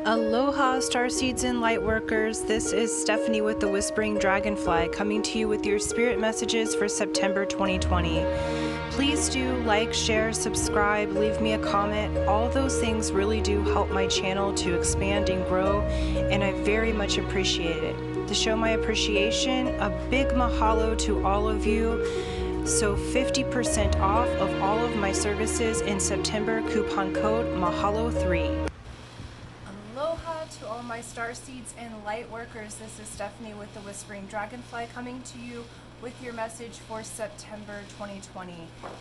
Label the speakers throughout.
Speaker 1: Aloha, Starseeds and Lightworkers. This is Stephanie with the Whispering Dragonfly coming to you with your spirit messages for September 2020. Please do like, share, subscribe, leave me a comment. All those things really do help my channel to expand and grow, and I very much appreciate it. To show my appreciation, a big mahalo to all of you. So 50% off of all of my services in September, coupon code MAHALO3. Aloha to all my Starseeds and Lightworkers. This is Stephanie with the Whispering Dragonfly coming to you with your message for September 2020.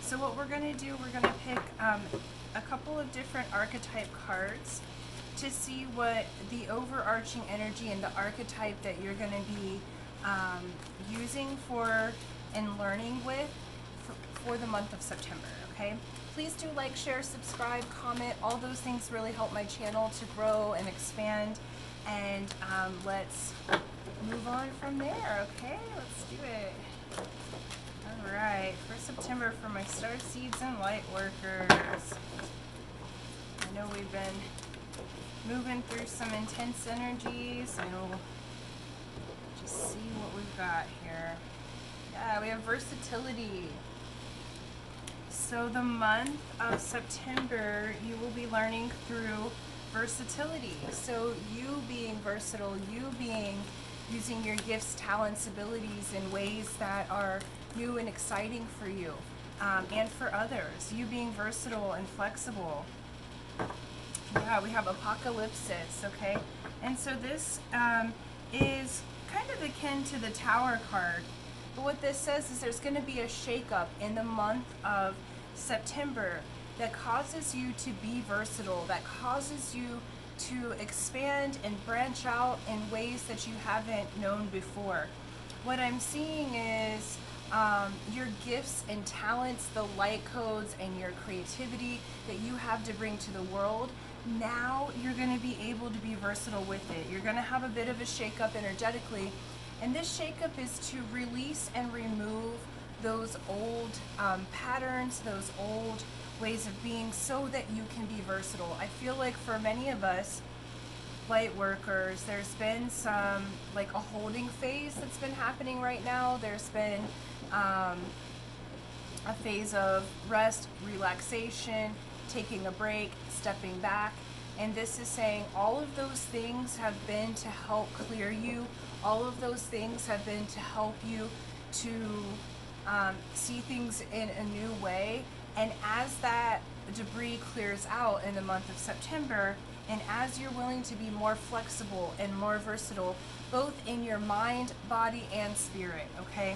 Speaker 1: So what we're going to do, we're going to pick a couple of different archetype cards to see what the overarching energy and the archetype that you're going to be using for and learning with for the month of September, okay? Please do like, share, subscribe, comment. All those things really help my channel to grow and expand. And let's move on from there, okay? Let's do it. All right, for September for my Starseeds and Lightworkers. I know we've been moving through some intense energies, and we'll just see what we've got here. Yeah, we have versatility. So the month of September, you will be learning through versatility. So you being versatile, you being using your gifts, talents, abilities in ways that are new and exciting for you and for others. You being versatile and flexible. Yeah, we have apocalypsis, okay? And so this is kind of akin to the Tower card. But what this says is there's going to be a shakeup in the month of September that causes you to be versatile, that causes you to expand and branch out in ways that you haven't known before. What I'm seeing is your gifts and talents, the light codes and your creativity that you have to bring to the world. Now you're going to be able to be versatile with it. You're going to have a bit of a shakeup energetically. And this shakeup is to release and remove those old patterns, those old ways of being, so that you can be versatile. I feel like for many of us light workers, there's been some, like a holding phase that's been happening right now. There's been a phase of rest, relaxation, taking a break, stepping back. And this is saying all of those things have been to help clear you. All of those things have been to help you to see things in a new way. And as that debris clears out in the month of September, and as you're willing to be more flexible and more versatile, both in your mind, body, and spirit, okay,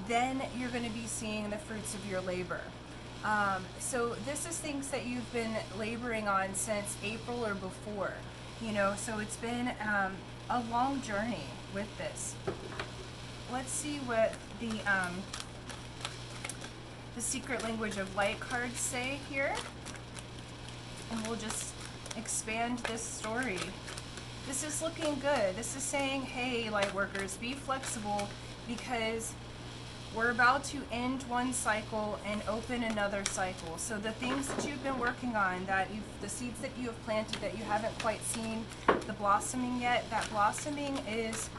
Speaker 1: then you're going to be seeing the fruits of your labor. So this is things that you've been laboring on since April or before, you know, so it's been a long journey with this. Let's see what the secret language of light cards say here, and we'll just expand this story. This is looking good. This is saying, hey, light workers, be flexible, because we're about to end one cycle and open another cycle. So the things that you've been working on, the seeds that you have planted that you haven't quite seen the blossoming yet, that blossoming is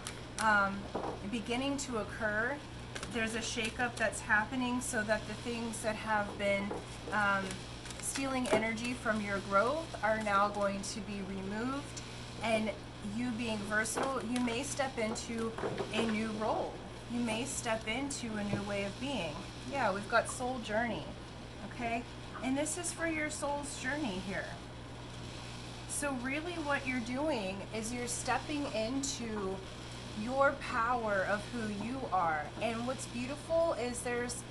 Speaker 1: beginning to occur. There's a shakeup that's happening so that the things that have been stealing energy from your growth are now going to be removed. And you being versatile, you may step into a new role. You may step into a new way of being. Yeah, we've got soul journey, okay? And this is for your soul's journey here. So really what you're doing is you're stepping into your power of who you are. And what's beautiful is there's,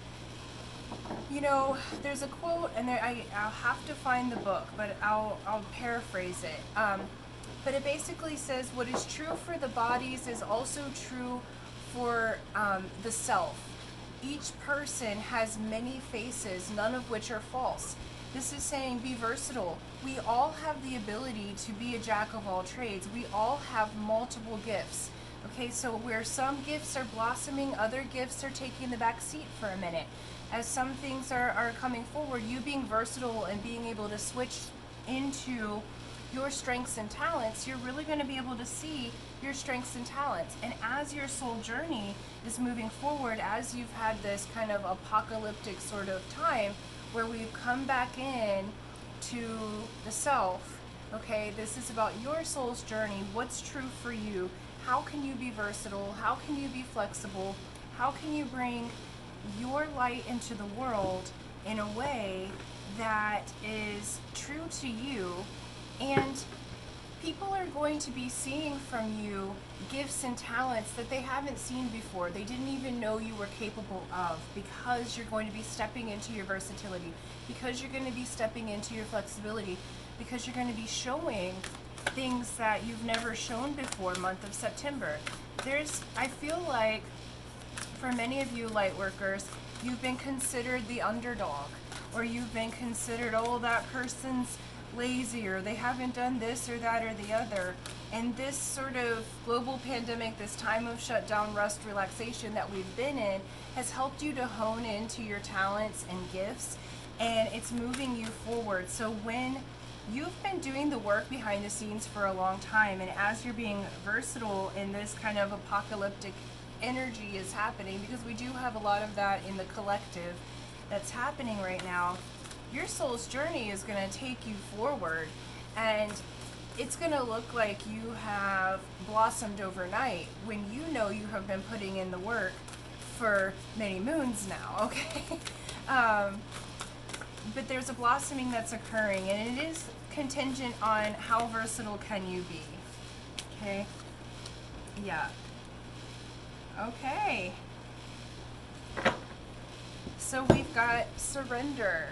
Speaker 1: you know, there's a quote, and I'll have to find the book, but I'll paraphrase it. But it basically says what is true for the bodies is also true for the self. Each person has many faces, none of which are false. This is saying be versatile. We all have the ability to be a jack of all trades. We all have multiple gifts. Okay, so where some gifts are blossoming, other gifts are taking the back seat for a minute. As some things are coming forward, you being versatile and being able to switch into your strengths and talents, you're really going to be able to see your strengths and talents. And as your soul journey is moving forward, as you've had this kind of apocalyptic sort of time where we've come back in to the self, okay, this is about your soul's journey. What's true for you? How can you be versatile? How can you be flexible? How can you bring your light into the world in a way that is true to you? And people are going to be seeing from you gifts and talents that they haven't seen before. They didn't even know you were capable of, because you're going to be stepping into your versatility, because you're going to be stepping into your flexibility, because you're going to be showing things that you've never shown before, month of September. I feel like for many of you light workers, you've been considered the underdog, or you've been considered, oh, that person's lazy, or they haven't done this or that or the other. And this sort of global pandemic, this time of shutdown, rest, relaxation that we've been in, has helped you to hone into your talents and gifts, and it's moving you forward. So when you've been doing the work behind the scenes for a long time, and as you're being versatile in this kind of apocalyptic energy is happening, because we do have a lot of that in the collective that's happening right now, your soul's journey is going to take you forward, and it's going to look like you have blossomed overnight when you know you have been putting in the work for many moons now, okay? But there's a blossoming that's occurring, and it is contingent on how versatile can you be, okay? Yeah. Okay. So we've got surrender.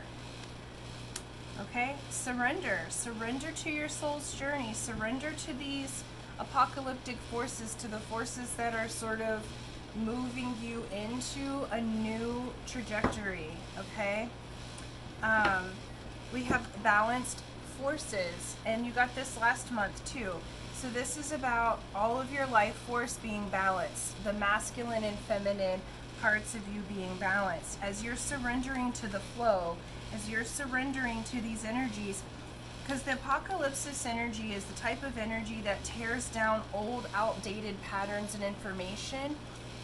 Speaker 1: Okay, surrender. Surrender to your soul's journey. Surrender to these apocalyptic forces, to the forces that are sort of moving you into a new trajectory, okay? We have balanced forces, and you got this last month too. So this is about all of your life force being balanced, the masculine and feminine parts of you being balanced. As you're surrendering to the flow, as you're surrendering to these energies, because the apocalypsis energy is the type of energy that tears down old, outdated patterns and information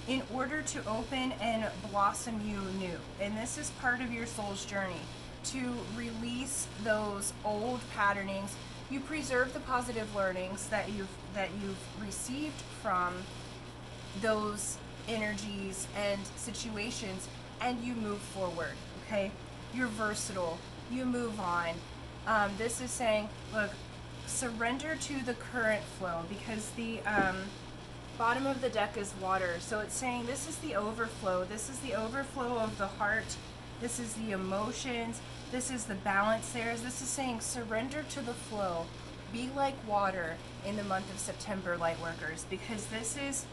Speaker 1: in order to open and blossom you new. And this is part of your soul's journey, to release those old patternings. You preserve the positive learnings that you've received from those energies and situations, and you move forward, okay? You're versatile, you move on. This is saying, look, surrender to the current flow, because the bottom of the deck is water. So it's saying this is the overflow. This is the overflow of the heart. This is the emotions. This is the balance there. This is saying surrender to the flow. Be like water in the month of September, light workers, because this is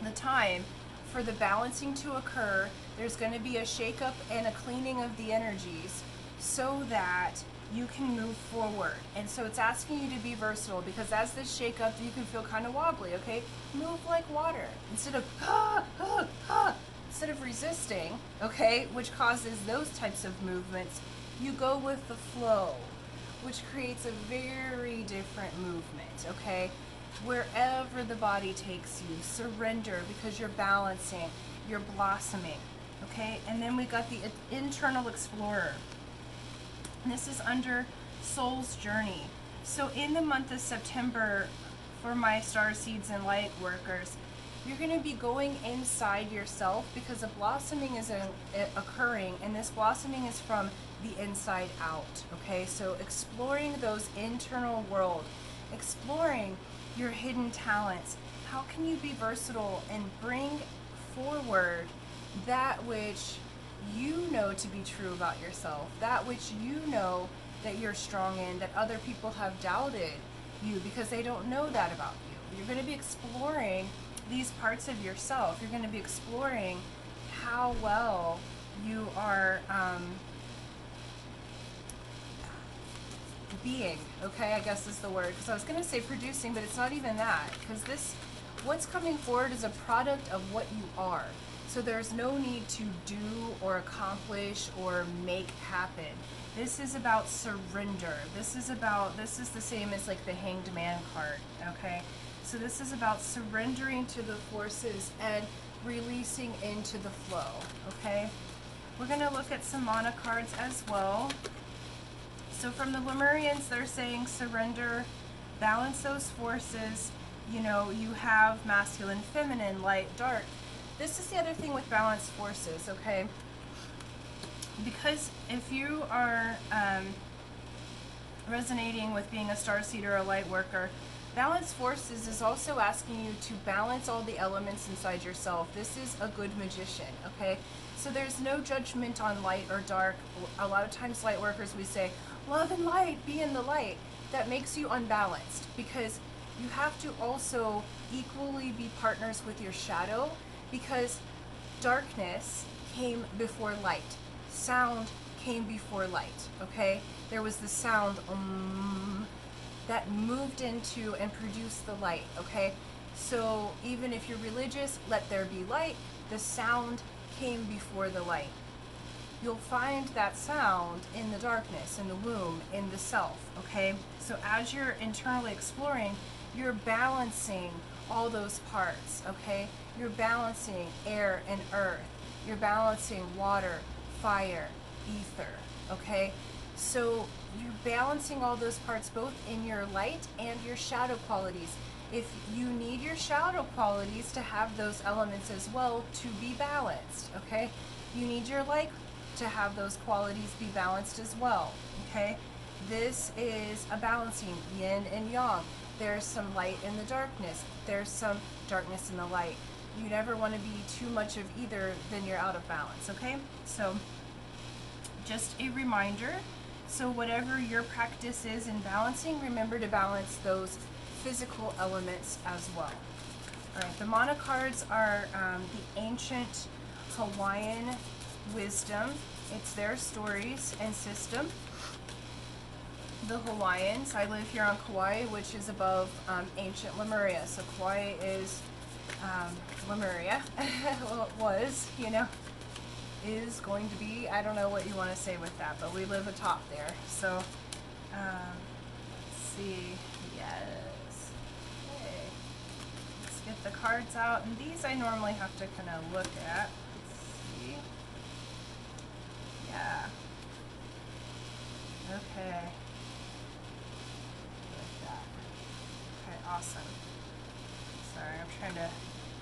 Speaker 1: the time for the balancing to occur. There's going to be a shakeup and a cleaning of the energies so that you can move forward. And so it's asking you to be versatile, because as this shakeup, you can feel kind of wobbly, okay? Move like water. Instead of instead of resisting, okay, which causes those types of movements, you go with the flow, which creates a very different movement, okay? Wherever the body takes you, surrender, because you're balancing, you're blossoming, okay? And then we got the internal explorer. And this is under soul's journey. So in the month of September, for my Starseeds and light workers, you're going to be going inside yourself, because a blossoming is occurring, and this blossoming is from the inside out, okay? So exploring those internal world, exploring your hidden talents. How can you be versatile and bring forward that which you know to be true about yourself, that which you know that you're strong in, that other people have doubted you because they don't know that about you. You're going to be exploring these parts of yourself. You're going to be exploring how well you are being, okay, I guess is the word, because I was going to say producing, but it's not even that, because this, what's coming forward is a product of what you are. So there's no need to do or accomplish or make happen. This is about surrender. This is the same as like the Hanged Man card, okay? So this is about surrendering to the forces and releasing into the flow, okay? We're gonna look at some Monocards as well. So from the Lemurians, they're saying surrender, balance those forces. You know, you have masculine, feminine, light, dark. This is the other thing with balanced forces, okay? Because if you are resonating with being a starseed or a light worker, balanced forces is also asking you to balance all the elements inside yourself. This is a good magician, okay? So there's no judgment on light or dark. A lot of times light workers, we say, love and light, be in the light. That makes you unbalanced, because you have to also equally be partners with your shadow, because darkness came before light. Sound came before light, okay? There was the sound that moved into and produced the light, okay? So even if you're religious, let there be light. The sound came before the light. You'll find that sound in the darkness, in the womb, in the self, okay? So as you're internally exploring, you're balancing all those parts, okay? You're balancing air and earth. You're balancing water, fire, ether, okay? So you're balancing all those parts both in your light and your shadow qualities. If you need your shadow qualities to have those elements as well to be balanced, okay? You need your light to have those qualities be balanced as well, okay? This is a balancing, yin and yang. There's some light in the darkness. There's some darkness in the light. You never want to be too much of either, then you're out of balance, okay? So just a reminder, so whatever your practice is in balancing, remember to balance those physical elements as well. All right, the Monocards are the ancient Hawaiian wisdom. It's their stories and system. The Hawaiians, I live here on Kauai, which is above ancient Lemuria. So Kauai is Lemuria. Well, it was, you know, is going to be, I don't know what you want to say with that, but we live atop there. So, let's see, yes. Okay. Let's get the cards out. And these I normally have to kind of look at. Let's see. Yeah. Okay. Like that. Okay, awesome. Sorry, I'm trying to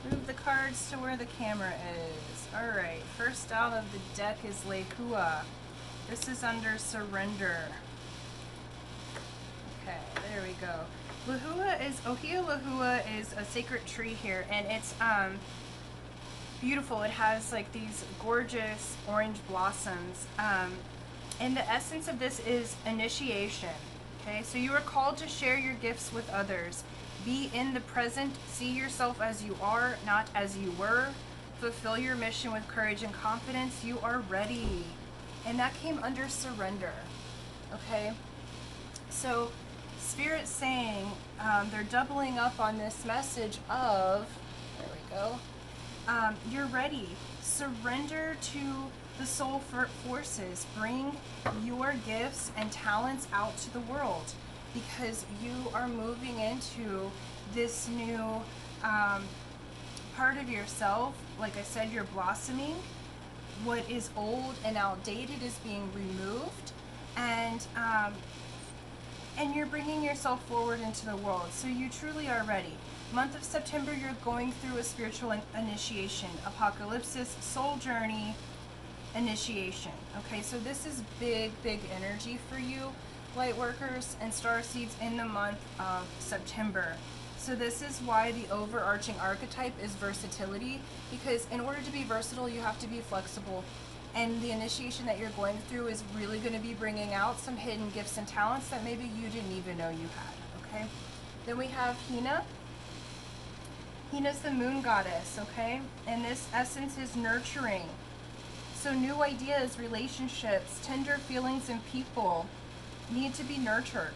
Speaker 1: move the cards to where the camera is. Alright, first out of the deck is Lahuwa. This is under surrender. Okay, there we go. Lahuwa is a sacred tree here, and it's beautiful. It has like these gorgeous orange blossoms. And the essence of this is initiation. Okay, so you are called to share your gifts with others. Be in the present, see yourself as you are, not as you were. Fulfill your mission with courage and confidence. You are ready. And that came under surrender. Okay, so Spirit's saying they're doubling up on this message of, there we go, you're ready. Surrender to the soul forces. Bring your gifts and talents out to the world, because you are moving into this new part of yourself. Like I said, you're blossoming. What is old and outdated is being removed, and you're bringing yourself forward into the world. So you truly are ready. Month of September, you're going through a spiritual initiation, apocalypsis, soul journey, initiation. Okay, so this is big energy for you, light workers and starseeds, in the month of September. So this is why the overarching archetype is versatility, because in order to be versatile, you have to be flexible. And the initiation that you're going through is really going to be bringing out some hidden gifts and talents that maybe you didn't even know you had. Okay, then we have Hina. Hina's the moon goddess, okay? And this essence is nurturing. So new ideas, relationships, tender feelings, and people need to be nurtured.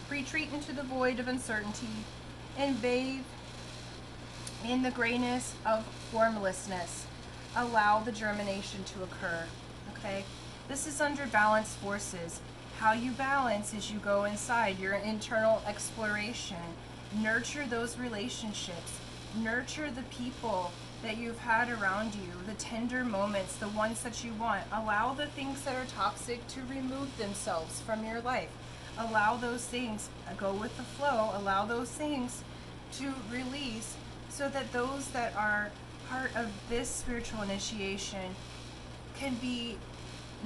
Speaker 1: Retreat into the void of uncertainty and bathe In the grayness of formlessness, allow the germination to occur. Okay? This is under balanced forces. How you balance is you go inside your internal exploration. Nurture those relationships. Nurture the people that you've had around you, the tender moments, the ones that you want. Allow the things that are toxic to remove themselves from your life. Allow those things, go with the flow, allow those things to release, so that those that are part of this spiritual initiation can be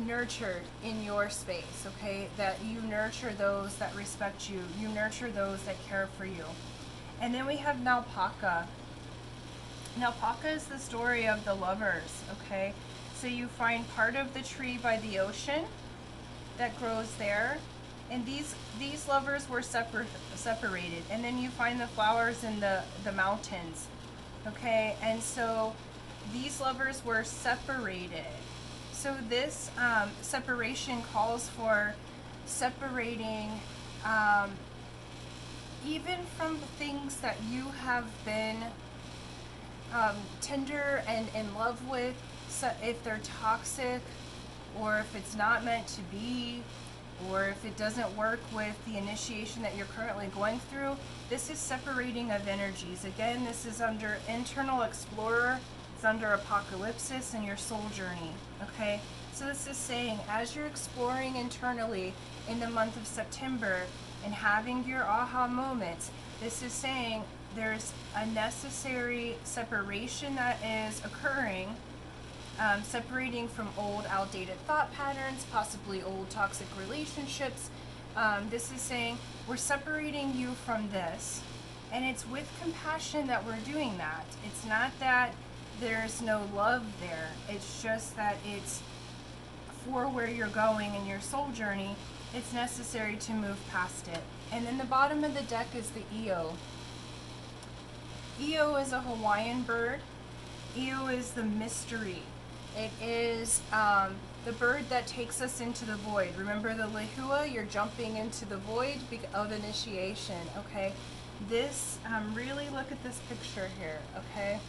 Speaker 1: nurtured in your space, okay? That you nurture those that respect you. You nurture those that care for you. And then we have now Pacha. Now Pacha is the story of the lovers, okay? So you find part of the tree by the ocean that grows there. And these lovers were separated. And then you find the flowers in the mountains, okay? And so these lovers were separated. So this separation calls for separating even from things that you have been tender and in love with. So if they're toxic, or if it's not meant to be, or if it doesn't work with the initiation that you're currently going through, this is separating of energies. Again, this is under internal explorer, it's under apocalypsis and your soul journey, okay? So this is saying, as you're exploring internally in the month of September and having your aha moments, this is saying there's a necessary separation that is occurring. Separating from old outdated thought patterns, possibly old toxic relationships. This is saying we're separating you from this, and it's with compassion that we're doing that. It's not that there's no love there, it's just that it's for where you're going in your soul journey. It's necessary to move past it. And then the bottom of the deck is the Eo. Eo is a Hawaiian bird. Eo is the mystery. It is the bird that takes us into the void. Remember the Lahuwa? You're jumping into the void of initiation, okay? This, really look at this picture here, okay?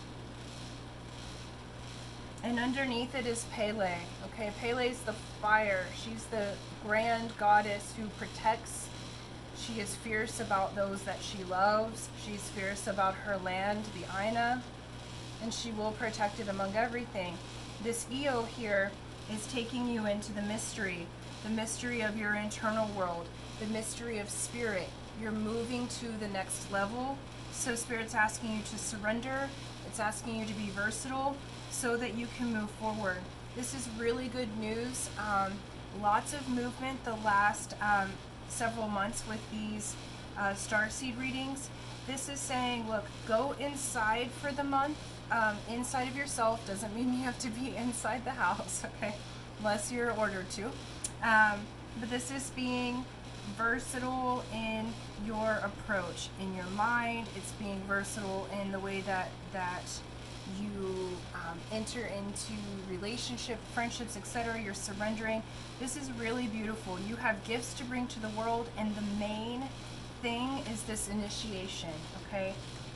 Speaker 1: And underneath it is Pele, okay? Pele's the fire. She's the grand goddess who protects. She is fierce about those that she loves. She's fierce about her land, the Hina, and she will protect it among everything. This Eo here is taking you into the mystery of your internal world, the mystery of spirit. You're moving to the next level. So Spirit's asking you to surrender. It's asking you to be versatile so that you can move forward. This is really good news. Lots of movement the last several months with these starseed readings. This is saying, look, go inside for the month. Inside of yourself doesn't mean you have to be inside the house, okay? Unless you're ordered to. But this is being versatile in your approach, in your mind. It's being versatile in the way that you enter into relationship, friendships, etc. You're surrendering. This is really beautiful. You have gifts to bring to the world, and the main thing is this initiation, okay?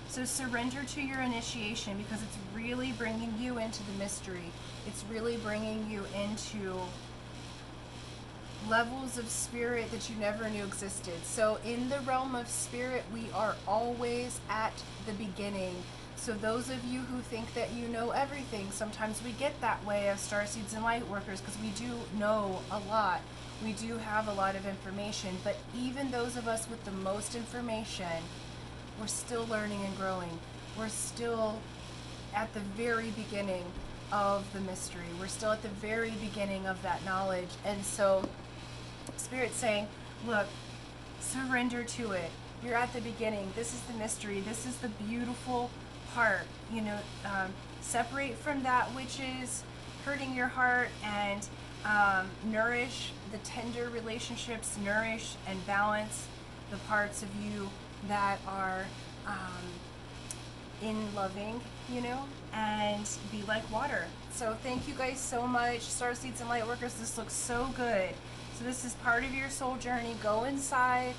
Speaker 1: So surrender to your initiation, because it's really bringing you into the mystery. It's really bringing you into levels of spirit that you never knew existed. So in the realm of spirit, we are always at the beginning. So those of you who think that you know everything, sometimes we get that way as Starseeds and Lightworkers, because we do know a lot. We do have a lot of information, but even those of us with the most information, we're still learning and growing. We're still at the very beginning of the mystery. We're still at the very beginning of that knowledge. And so Spirit's saying, look, surrender to it. You're at the beginning. This is the mystery. This is the beautiful part. You know, separate from that which is hurting your heart, and nourish the tender relationships, nourish and balance the parts of you that are in loving, you know, and be like water. So thank you guys so much, Starseeds and Lightworkers. This looks so good. So this is part of your soul journey. Go inside,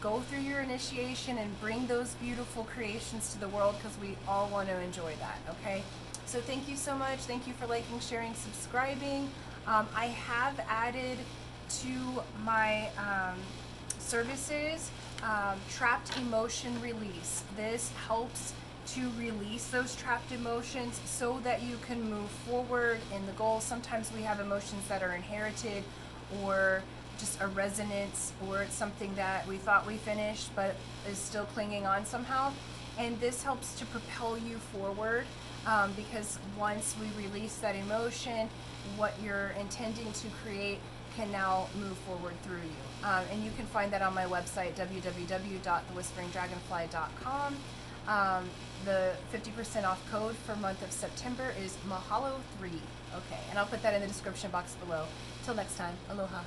Speaker 1: Go through your initiation and bring those beautiful creations to the world, because we all want to enjoy that, okay? So thank you so much. Thank you for liking, sharing, subscribing. I have added to my services trapped emotion release. This helps to release those trapped emotions so that you can move forward in the goals. Sometimes we have emotions that are inherited, or just a resonance, or it's something that we thought we finished but is still clinging on somehow. And this helps to propel you forward, because once we release that emotion, what you're intending to create can now move forward through you. And you can find that on my website, www.thewhisperingdragonfly.com. The 50% off code for month of September is Mahalo3. Okay, and I'll put that in the description box below. Till next time, aloha.